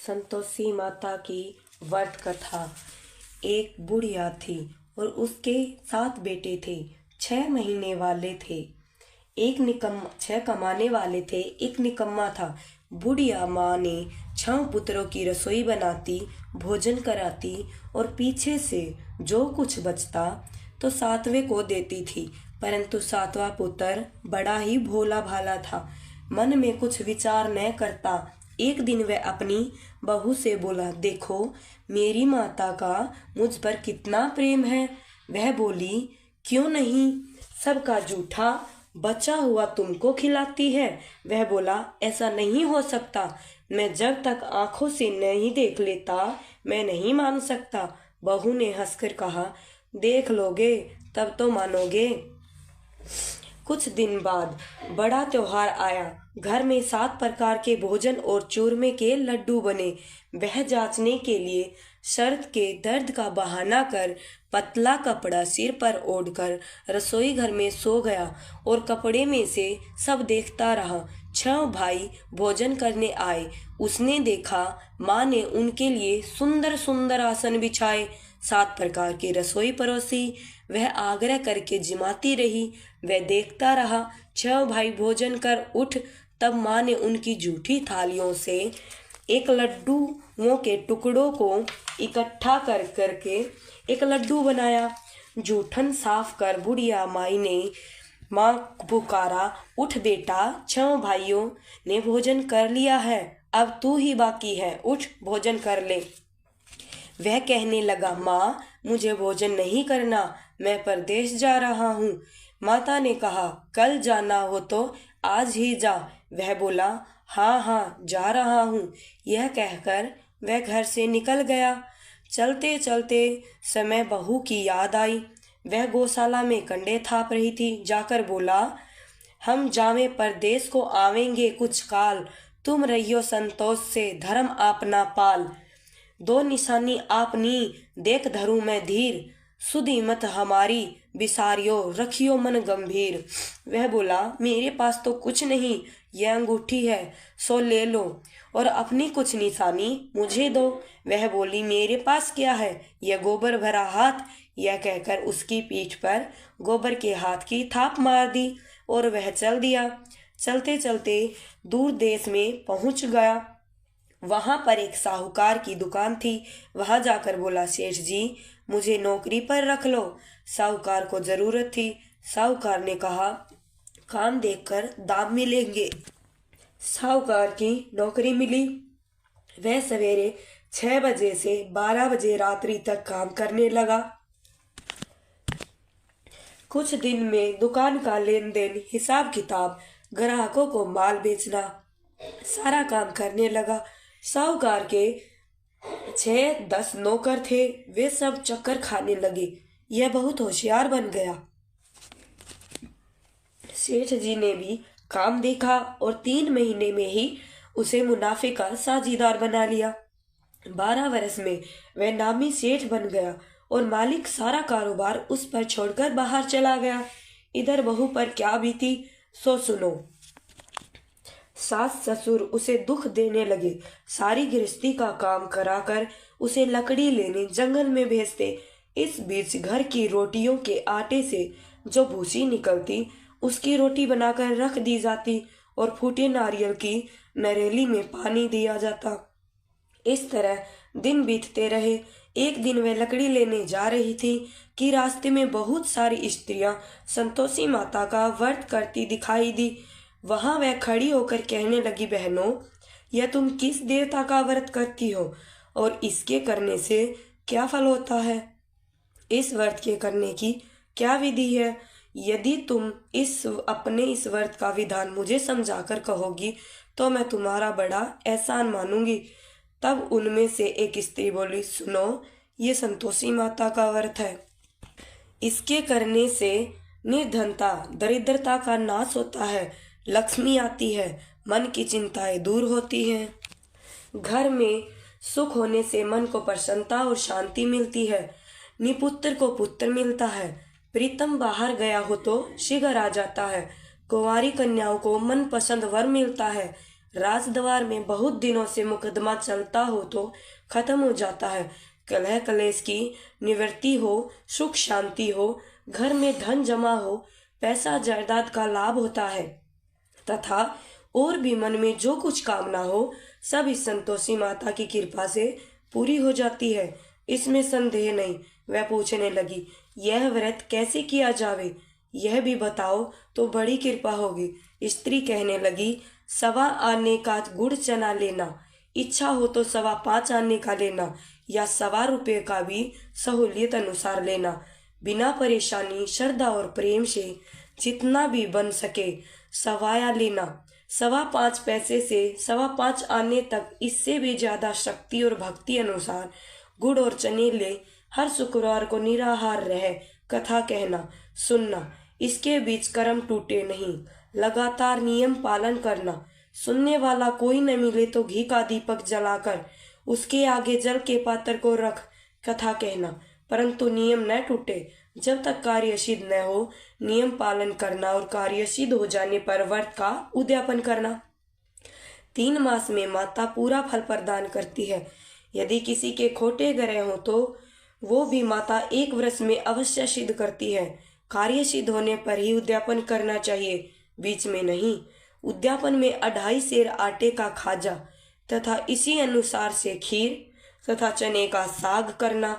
संतोषी माता की व्रत कथा। एक बुढ़िया थी और उसके 7 बेटे थे। 6 महीने वाले थे। एक निकम्मा 6 कमाने वाले थे, एक निकम्मा था। बुढ़िया माँ ने 6 पुत्रों की रसोई बनाती, भोजन कराती और पीछे से जो कुछ बचता तो 7वें को देती थी। परंतु 7वां पुत्र बड़ा ही भोला भाला था, मन में कुछ विचार न करता। एक दिन वह अपनी बहू से बोला, देखो मेरी माता का मुझ पर कितना प्रेम है। वह बोली, क्यों नहीं, सबका जूठा बचा हुआ तुमको खिलाती है। वह बोला, ऐसा नहीं हो सकता, मैं जब तक आंखों से नहीं देख लेता मैं नहीं मान सकता। बहू ने हंसकर कहा, देख लोगे तब तो मानोगे। कुछ दिन बाद बड़ा त्योहार आया। घर में 7 प्रकार के भोजन और चूरमे के लड्डू बने। वह जांचने के लिए शर्त के दर्द का बहाना कर पतला कपड़ा सिर पर ओढ़कर रसोई घर में सो गया और कपड़े में से सब देखता रहा। 6 भाई भोजन करने आए। उसने देखा माँ ने उनके लिए सुंदर सुंदर आसन बिछाए, 7 प्रकार की रसोई परोसी। वह आग्रह करके जिमाती रही। वह देखता रहा। 6 भाई भोजन कर उठ, तब माँ ने उनकी जूठी थालियों से एक लड्डुओं के टुकड़ों को इकट्ठा कर करके एक लड्डू बनाया। जूठन साफ कर बुढ़िया माई ने माँ पुकारा, उठ बेटा, 6 भाइयों ने भोजन कर लिया है, अब तू ही बाकी है, उठ भोजन कर ले। वह कहने लगा, माँ मुझे भोजन नहीं करना, मैं परदेश जा रहा हूँ। माता ने कहा, कल जाना हो तो आज ही जा। वह बोला, हाँ हाँ जा रहा हूँ। यह कहकर वह घर से निकल गया। चलते चलते समय बहू की याद आई। वह गौशाला में कंडे थाप रही थी। जाकर बोला, हम जावे परदेश को आवेंगे कुछ काल, तुम रहियो संतोष से धर्म आपना पाल। 2 निशानी आपनी देख धरूं मैं धीर, सुधी मत हमारी बिसारियो रखियो मन गंभीर। वह बोला, मेरे पास तो कुछ नहीं, यह अंगूठी है, सो ले लो और अपनी कुछ निशानी मुझे दो। वह बोली, मेरे पास क्या है, यह गोबर भरा हाथ। यह कहकर उसकी पीठ पर गोबर के हाथ की थाप मार दी और वह चल दिया। चलते चलते दूर देश में पहुंच गया। वहां पर एक साहूकार की दुकान थी। वहां जाकर बोला, सेठ जी मुझे नौकरी पर रख लो। साहूकार को जरूरत थी। साहूकार ने कहा, काम देखकर दाम मिलेंगे। साहूकार की नौकरी मिली। वह सवेरे 6 बजे से 12 बजे रात्रि तक काम करने लगा। कुछ दिन में दुकान का लेन देन, हिसाब किताब, ग्राहकों को माल बेचना, सारा काम करने लगा। साहूकार के 6-10 नौकर थे। वे सब चक्कर खाने लगे। यह बहुत होशियार बन गया। सेठ जी ने भी काम देखा और 3 महीने में ही उसे मुनाफे का साझीदार बना लिया। 12 वर्ष में वह नामी सेठ बन गया और मालिक सारा कारोबार उस पर छोड़कर बाहर चला गया। इधर बहू पर क्या बीती सो सुनो। सास ससुर उसे दुख देने लगे। सारी गृहस्थी का काम कराकर उसे लकड़ी लेने जंगल में भेजते। इस बीच घर की रोटियों के आटे से जो भूसी निकलती उसकी रोटी बनाकर रख दी जाती और फूटे नारियल की नरेली में पानी दिया जाता। इस तरह दिन बीतते रहे। एक दिन वह लकड़ी लेने जा रही थी कि रास्ते में बहुत सारी स्त्रियां संतोषी माता का व्रत करती दिखाई दी। वहां वह खड़ी होकर कहने लगी, बहनों, यह तुम किस देवता का व्रत करती हो और इसके करने से क्या फल होता है? इस व्रत के करने की क्या विधि है? यदि तुम इस व्रत का विधान मुझे समझाकर कहोगी तो मैं तुम्हारा बड़ा एहसान मानूंगी। तब उनमें से एक स्त्री बोली, सुनो, ये संतोषी माता का व्रत है। इसके करने से निर्धनता, दरिद्रता का नाश होता है, लक्ष्मी आती है, मन की चिंताएं दूर होती हैं, घर में सुख होने से मन को प्रसन्नता और शांति मिलती है, निपुत्र को पुत्र मिलता है, प्रीतम बाहर गया हो तो शीघ्र आ जाता है, कुंवारी कन्याओं को मनपसंद वर मिलता है, राजद्वार में बहुत दिनों से मुकदमा चलता हो तो खत्म हो जाता है। कलह कलेश की निवृत्ति हो, सुख शांति हो, घर में धन जमा हो, पैसा जायदाद का लाभ होता है तथा और भी मन में जो कुछ कामना हो सब इस संतोषी माता की कृपा से पूरी हो जाती है, इसमें संदेह नहीं। वह पूछने लगी, यह व्रत कैसे किया जावे, यह भी बताओ तो बड़ी कृपा होगी। स्त्री कहने लगी, 1.25 आने का गुड़ चना लेना, इच्छा हो तो 5.25 आने का लेना या 1.25 रुपये का भी सहूलियत अनुसार लेना। बिना परेशानी, श्रद्धा और प्रेम से जितना भी बन सके सवाया लेना। 5.25 पैसे से 5.25 आने तक, इससे भी ज्यादा शक्ति और भक्ति अनुसार गुड़ और चने ले। हर शुक्रवार को निराहार रह कथा कहना सुनना, इसके बीच कर्म टूटे नहीं। लगातार नियम पालन करना। सुनने वाला कोई न मिले तो घी का दीपक जलाकर उसके आगे जल के पात्र को रख कथा कहना, परंतु नियम न टूटे। जब तक कार्य सिद्ध न हो नियम पालन करना और कार्य सिद्ध हो जाने पर व्रत का उद्यापन करना। 3 मास में माता पूरा फल प्रदान करती है। यदि किसी के खोटे ग्रह हो तो वो भी माता 1 वर्ष में अवश्य सिद्ध करती है। कार्य सिद्ध होने पर ही उद्यापन करना चाहिए, बीच में नहीं। उद्यापन में 2.5 सेर आटे का खाजा तथा इसी अनुसार से खीर तथा चने का साग करना।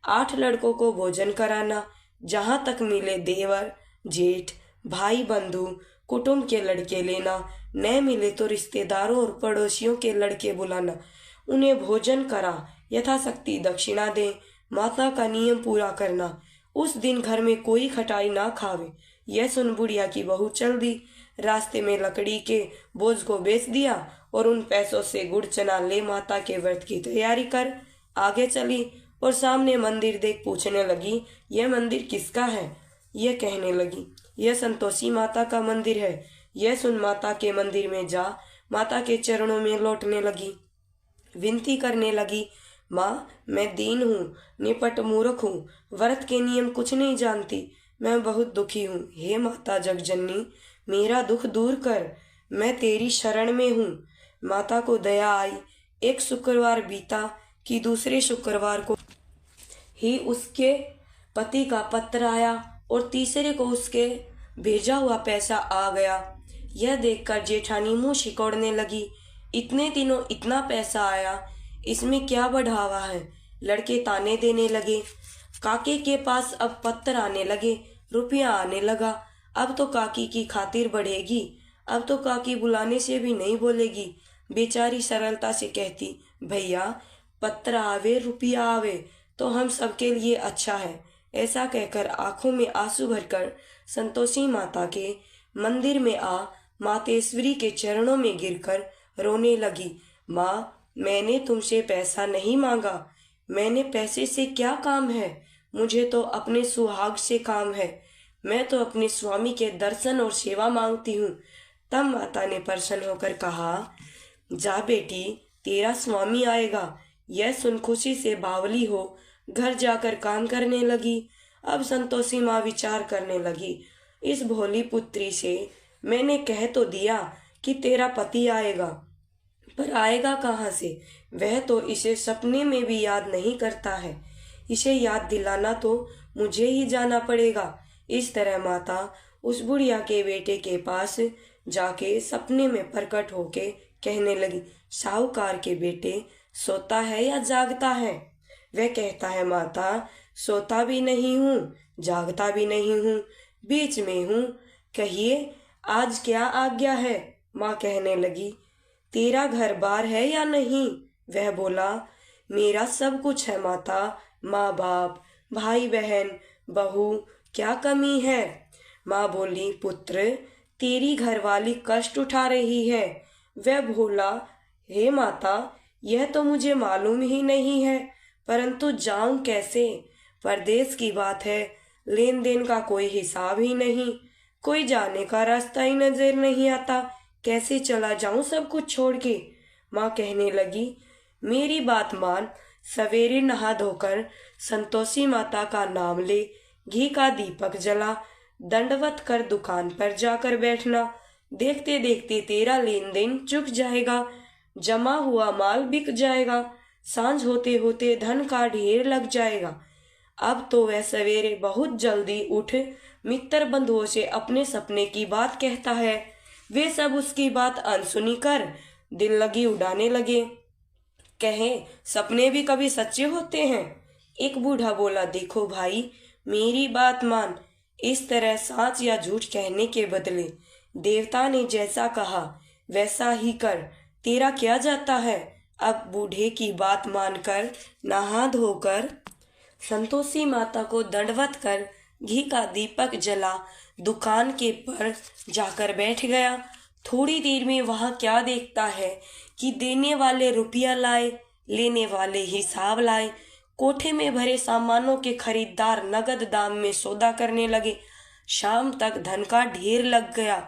8 लड़कों को भोजन कराना। जहाँ तक मिले देवर, जेठ, भाई, बंधु, कुटुंब के लड़के लेना। न मिले तो रिश्तेदारों और पड़ोसियों के लड़के बुलाना, उन्हें भोजन करा यथाशक्ति दक्षिणा दे। माता का नियम पूरा करना। उस दिन घर में कोई खटाई ना खावे। यह सुन बुढ़िया की बहू चल दी। रास्ते में लकड़ी के बोझ को बेच दिया और उन पैसों से गुड़ चना ले माता के व्रत की तैयारी कर आगे चली और सामने मंदिर देख पूछने लगी, यह मंदिर किसका है। यह कहने लगी, यह संतोषी माता का मंदिर है। यह सुन माता के मंदिर में जा माता के चरणों में लौटने लगी। विनती करने लगी, माँ मैं दीन हूँ, निपट मूर्ख हूँ, व्रत के नियम कुछ नहीं जानती, मैं बहुत दुखी हूँ। हे माता जगजननी, मेरा दुख दूर कर, मैं तेरी शरण में हूँ। माता को दया आई। एक शुक्रवार बीता कि दूसरे शुक्रवार को ही उसके पति का पत्र आया और तीसरे को उसके भेजा हुआ पैसा आ गया। यह देखकर जेठानी मुंह सिकोड़ने लगी, इतने दिनों इतना पैसा आया, इसमें क्या बढ़ावा है। लड़के ताने देने लगे। काके के पास अब पत्र आने लगे, रुपया आने लगा। अब तो काकी की खातिर बढ़ेगी, अब तो काकी बुलाने से भी नहीं बोलेगी। बेचारी सरलता से कहती, भैया पत्र आवे रुपया आवे तो हम सबके लिए अच्छा है। ऐसा कहकर आंखों में आंसू भरकर संतोषी माता के मंदिर में आ मातेश्वरी के चरणों में गिरकर रोने लगी। माँ, मैंने तुमसे पैसा नहीं मांगा, मैंने पैसे से क्या काम है, मुझे तो अपने सुहाग से काम है। मैं तो अपने स्वामी के दर्शन और सेवा मांगती हूँ। तब माता ने प्रसन्न होकर कहा, जा बेटी, तेरा स्वामी आएगा। यह सुन खुशी से बावली हो घर जाकर काम करने लगी। अब संतोषी माँ विचार करने लगी, इस भोली पुत्री से मैंने कह तो दिया कि तेरा पति आएगा, पर आएगा कहाँ से। वह तो इसे सपने में भी याद नहीं करता है, इसे याद दिलाना तो मुझे ही जाना पड़ेगा। इस तरह माता उस बुढ़िया के बेटे के पास जाके सपने में प्रकट होके कहने लगी, साहूकार के बेटे, सोता है या जागता है। वह कहता है, माता सोता भी नहीं हूँ, जागता भी नहीं हूँ, बीच में हूँ, कहिए आज क्या आज्ञा है। माँ कहने लगी, तेरा घर बार है या नहीं। वह बोला, मेरा सब कुछ है माता, माँ बाप, भाई बहन, बहू, क्या कमी है। माँ बोली, पुत्र तेरी घरवाली कष्ट उठा रही है। वह बोला, हे माता, यह तो मुझे मालूम ही नहीं है, परंतु जाऊं कैसे। परदेश की बात है, लेन देन का कोई हिसाब ही नहीं, कोई जाने का रास्ता ही नजर नहीं आता, कैसे चला जाऊं सब कुछ छोड़ के। माँ कहने लगी, मेरी बात मान, सवेरे नहा धोकर संतोषी माता का नाम ले, घी का दीपक जला, दंडवत कर दुकान पर जाकर बैठना। देखते देखते तेरा लेन देन चुक जाएगा, जमा हुआ माल बिक जाएगा, सांझ होते होते धन का ढेर लग जाएगा। अब तो वह सवेरे बहुत जल्दी उठ मित्र बंधुओं से अपने सपने की बात कहता है। वे सब उसकी बात अनसुनी कर दिल लगी उड़ाने लगे। कहे, सपने भी कभी सच्चे होते हैं। एक बूढ़ा बोला, देखो भाई, मेरी बात मान। इस तरह सच या झूठ कहने के बदले देवता ने जैसा कहा वैसा ही कर, तेरा क्या जाता है। अब बूढ़े की बात मानकर नहा धोकर संतोषी माता को दंडवत कर घी का दीपक जला दुकान के पर जाकर बैठ गया। थोड़ी देर में वहां क्या देखता है कि देने वाले रुपया लाए, लेने वाले हिसाब लाए। कोठे में भरे सामानों के खरीदार नगद दाम में सौदा करने लगे। शाम तक धन का ढेर लग गया।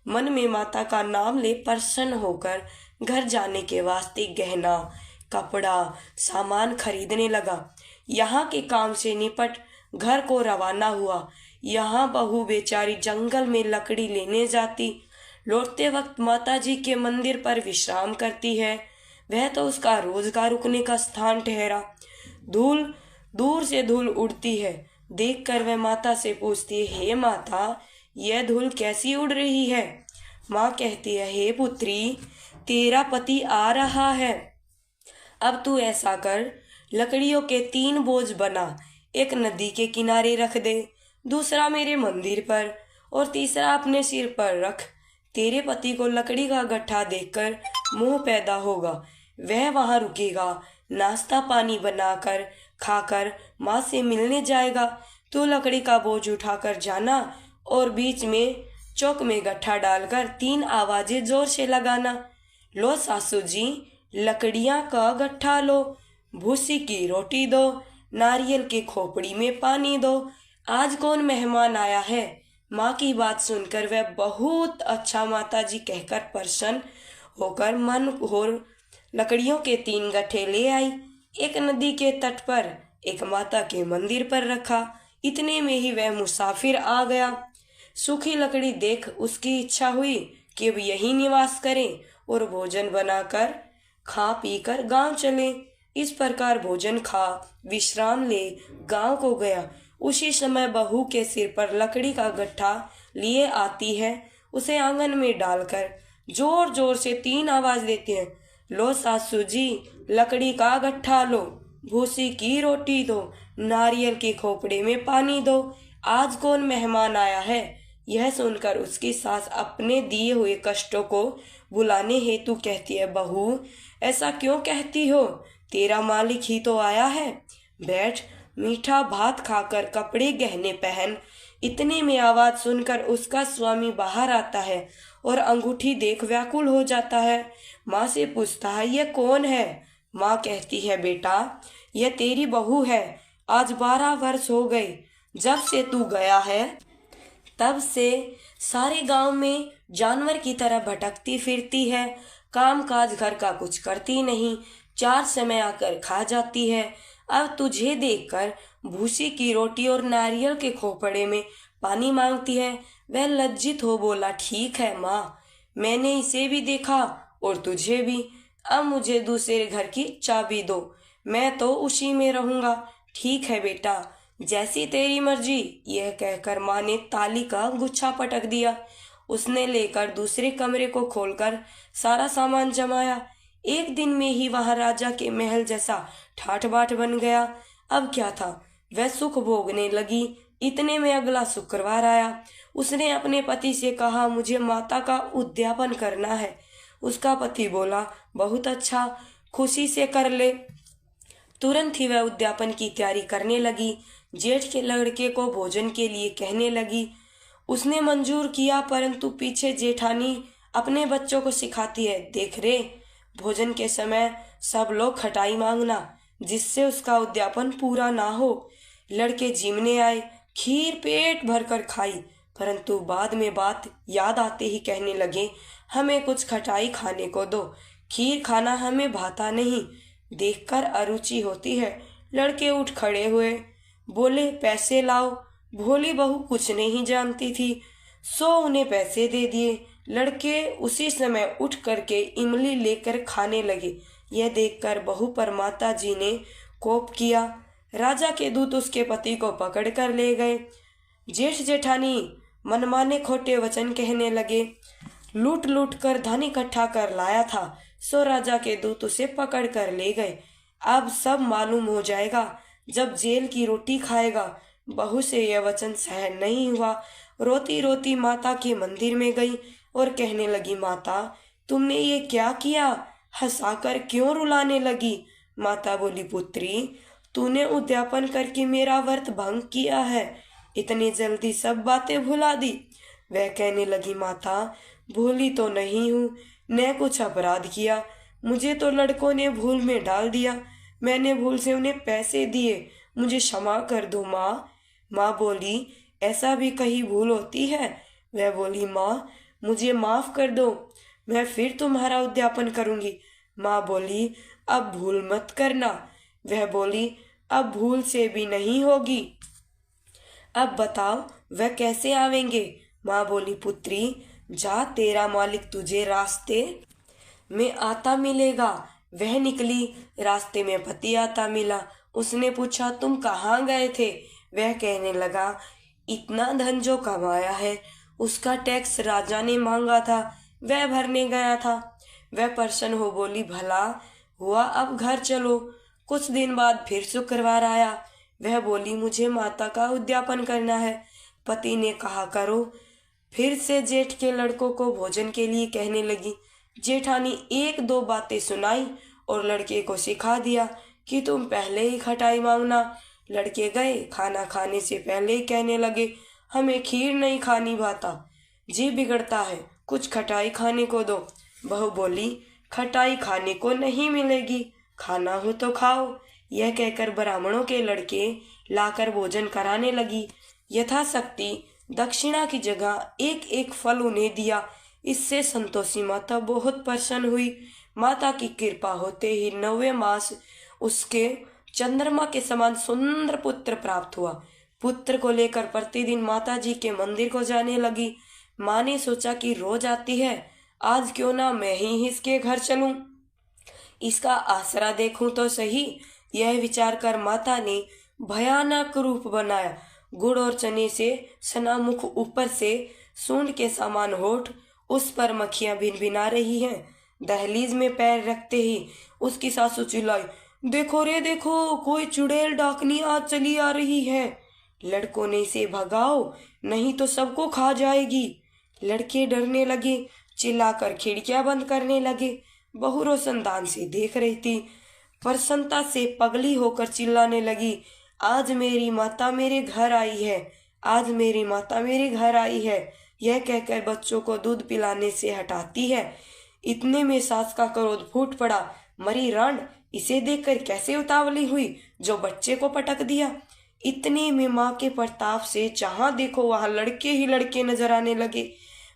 मन में माता का नाम ले प्रसन्न होकर घर जाने के वास्ते गहना, कपड़ा, सामान खरीदने लगा। यहाँ के काम से निपट घर को रवाना हुआ। यहाँ बहू बेचारी जंगल में लकड़ी लेने जाती, लौटते वक्त माता जी के मंदिर पर विश्राम करती है। वह तो उसका रोजगार रुकने का स्थान ठहरा। धूल दूर से धूल उड़ती है, देखकर वह माता से पूछती है, हे माता, यह धूल कैसी उड़ रही है। माँ कहती है, हे पुत्री, तेरा पति आ रहा है। अब तू ऐसा कर, लकड़ियों के 3 बोझ बना, एक नदी के किनारे रख दे, दूसरा मेरे मंदिर पर और तीसरा अपने सिर पर रख। तेरे पति को लकड़ी का गट्ठा देखकर मोह पैदा होगा, वह वहां रुकेगा, नाश्ता पानी बनाकर खाकर माँ से मिलने जाएगा। तू लकड़ी का बोझ उठाकर जाना और बीच में चौक में गट्ठा डालकर 3 आवाजें जोर से लगाना। लो सासू जी, लकड़ियां का गट्ठा लो, भूसी की रोटी दो, नारियल के खोपड़ी में पानी दो, आज कौन मेहमान आया है। माँ की बात सुनकर वह बहुत अच्छा माताजी कहकर प्रसन्न होकर मन और लकड़ियों के 3 गट्ठे ले आई। एक नदी के तट पर, एक माता के मंदिर पर रखा। इतने में ही वह मुसाफिर आ गया। सूखी लकड़ी देख उसकी इच्छा हुई कि अब यही निवास करें और भोजन बनाकर खा पीकर गांव चले। इस प्रकार भोजन खा विश्राम ले गांव को गया। उसी समय बहू के सिर पर लकड़ी का गट्ठा लिए आती है। उसे आंगन में डालकर जोर जोर से 3 आवाज देते हैं, लो सासू जी, लकड़ी का गट्ठा लो, भूसी की रोटी दो, नारियल के खोपड़े में पानी दो, आज कौन मेहमान आया है। यह सुनकर उसकी सास अपने दिए हुए कष्टों को बुलाने हेतु कहती है, बहू, ऐसा क्यों कहती हो, तेरा मालिक ही तो आया है। बैठ, मीठा भात खाकर कपड़े गहने पहन। इतने में आवाज सुनकर उसका स्वामी बाहर आता है और अंगूठी देख व्याकुल हो जाता है। माँ से पूछता है, यह कौन है। माँ कहती है, बेटा, यह तेरी बहू है। आज 12 वर्ष हो गए जब से तू गया है, तब से सारे गांव में जानवर की तरह भटकती फिरती है। काम काज घर का कुछ करती नहीं, 4 समय आकर खा जाती है। अब तुझे देखकर भूसी की रोटी और नारियल के खोपड़े में पानी मांगती है। वह लज्जित हो बोला, ठीक है माँ, मैंने इसे भी देखा और तुझे भी। अब मुझे दूसरे घर की चाबी दो, मैं तो उसी में रहूंगा। ठीक है बेटा, जैसी तेरी मर्जी। यह कहकर माँ ने ताली का गुच्छा पटक दिया। उसने लेकर दूसरे कमरे को खोलकर सारा सामान जमाया। एक दिन में ही वहां राजा के महल जैसा ठाठ बाट बन गया। अब क्या था, वह सुख भोगने लगी। इतने में अगला शुक्रवार आया। उसने अपने पति से कहा, मुझे माता का उद्यापन करना है। उसका पति बोला, बहुत अच्छा, खुशी से कर ले। तुरंत ही वह उद्यापन की तैयारी करने लगी। जेठ के लड़के को भोजन के लिए कहने लगी। उसने मंजूर किया, परंतु पीछे जेठानी अपने बच्चों को सिखाती है, देख रे, भोजन के समय सब लोग खटाई मांगना, जिससे उसका उद्यापन पूरा ना हो। लड़के जिमने आए, खीर पेट भरकर खाई, परंतु बाद में बात याद आते ही कहने लगे, हमें कुछ खटाई खाने को दो, खीर खाना हमें भाता नहीं, देखकर अरुचि होती है। लड़के उठ खड़े हुए, बोले, पैसे लाओ। भोली बहू कुछ नहीं जानती थी, सो उन्हें पैसे दे दिए। लड़के उसी समय उठ करके इमली लेकर खाने लगे। यह देखकर बहू पर माता जी ने कोप किया। राजा के दूत उसके पति को पकड़ कर ले गए। जेठ जेठानी मनमाने खोटे वचन कहने लगे। लूट लूट कर धन इकट्ठा कर लाया था, सो राजा के दूत उसे पकड़ कर ले गए। अब सब मालूम हो जाएगा जब जेल की रोटी खाएगा। बहू से यह वचन सहन नहीं हुआ। रोती रोती माता के मंदिर में गई और कहने लगी, माता तुमने ये क्या किया? हंसाकर क्यों रुलाने लगी? माता बोली, पुत्री तूने उद्यापन करके मेरा व्रत भंग किया है, इतनी जल्दी सब बातें भुला दी। वह कहने लगी, माता भूली तो नहीं हूँ, न कुछ अपराध किया, मुझे तो लड़कों ने भूल में डाल दिया, मैंने भूल से उन्हें पैसे दिए, मुझे क्षमा कर दो माँ। माँ बोली, ऐसा भी कहीं भूल होती है? वह बोली, माँ मुझे माफ कर दो, मैं फिर तुम्हारा उद्यापन करूंगी। माँ बोली, अब भूल मत करना। वह बोली, अब भूल से भी नहीं होगी। अब बताओ वह कैसे आवेंगे? माँ बोली, पुत्री जा, तेरा मालिक तुझे रास्ते में आता मिलेगा। वह निकली, रास्ते में पति आता मिला। उसने पूछा, तुम कहाँ गए थे? वह कहने लगा, इतना धन जो कमाया है उसका टैक्स राजा ने मांगा था, वह भरने गया था। वह प्रसन्न हो बोली, भला हुआ, अब घर चलो। कुछ दिन बाद फिर शुक्रवार आया। वह बोली, मुझे माता का उद्यापन करना है। पति ने कहा, करो। फिर से जेठ के लड़कों को भोजन के लिए कहने लगी। जेठानी एक दो बातें सुनाई और लड़के को सिखा दिया कि तुम पहले ही खटाई मांगना। लड़के गए, खाना खाने से पहले ही कहने लगे, हमें खीर नहीं खानी भाता, जी बिगड़ता है, कुछ खटाई खाने को दो। बहू बोली, खटाई खाने को नहीं मिलेगी, खाना हो तो खाओ। यह कहकर ब्राह्मणों के लड़के लाकर भोजन कराने लगी। यथाशक्ति दक्षिणा की जगह एक एक फल उन्हें दिया। इससे संतोषी माता बहुत प्रसन्न हुई। माता की कृपा होते ही 9वें मास उसके चंद्रमा के समान सुंदर पुत्र प्राप्त हुआ। पुत्र को लेकर प्रतिदिन माता जी के मंदिर को जाने लगी। माँ ने सोचा कि रोज आती है, आज क्यों ना मैं ही इसके घर चलूं, इसका आसरा देखूं तो सही। यह विचार कर माता ने भयानक रूप बनाया। गुड़ और चने से सना मुख, ऊपर से सूंड के समान होठ, उस पर मक्खियां भिनभिना रही हैं। दहलीज में पैर रखते ही उसकी सासू चिल्लाई, देखो रे देखो, कोई चुड़ैल डाकनी आज चली आ रही है, लड़कों ने इसे भगाओ नहीं तो सबको खा जाएगी। लड़के डरने लगे, चिल्लाकर खिड़कियां बंद करने लगे। बहू रोशनदान से देख रही थी, प्रसन्नता से पगली होकर चिल्लाने लगी, आज मेरी माता मेरे घर आई है, आज मेरी माता मेरे घर आई है। यह कहकर बच्चों को दूध पिलाने से हटाती है। इतने में सास का क्रोध फूट पड़ा, मरी रांड, इसे देखकर कैसे उतावली हुई जो बच्चे को पटक दिया। इतने में माँ के प्रताप से जहाँ देखो वहाँ लड़के ही लड़के नजर आने लगे।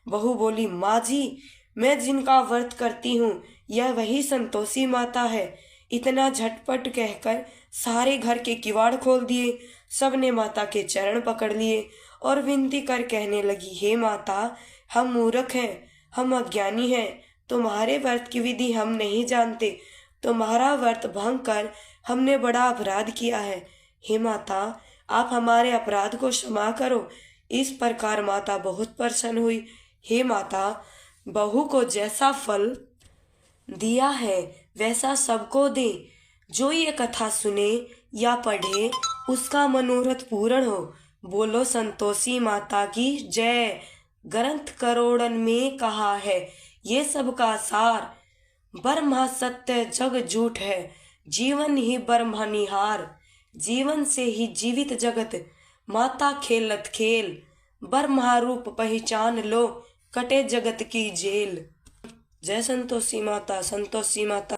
बहू बोली, माँ जी, मैं जिनका व्रत करती हूँ यह वही संतोषी माता है। इतना झटपट कहकर सारे घर के किवाड़ खोल दिए। सबने माता के चरण पकड़ लिए और विनती कर कहने लगी, हे माता, हम मूर्ख हैं, हम अज्ञानी हैं, तुम्हारे व्रत की विधि हम नहीं जानते, तुम्हारा व्रत भंग कर हमने बड़ा अपराध किया है। हे माता, आप हमारे अपराध को क्षमा करो। इस प्रकार माता बहुत प्रसन्न हुई। हे माता, बहू को जैसा फल दिया है वैसा सबको दे। जो ये कथा सुने या पढ़े उसका मनोरथ पूर्ण हो। बोलो संतोषी माता की जय। ग्रंथ करोड़न में कहा है ये सब का सार, ब्रह्मा सत्य जग झूठ है, जीवन ही ब्रह्म निहार। जीवन से ही जीवित जगत, माता खेलत खेल, ब्रह्मा रूप पहचान लो, कटे जगत की जेल। जय संतोषी माता, संतोषी माता।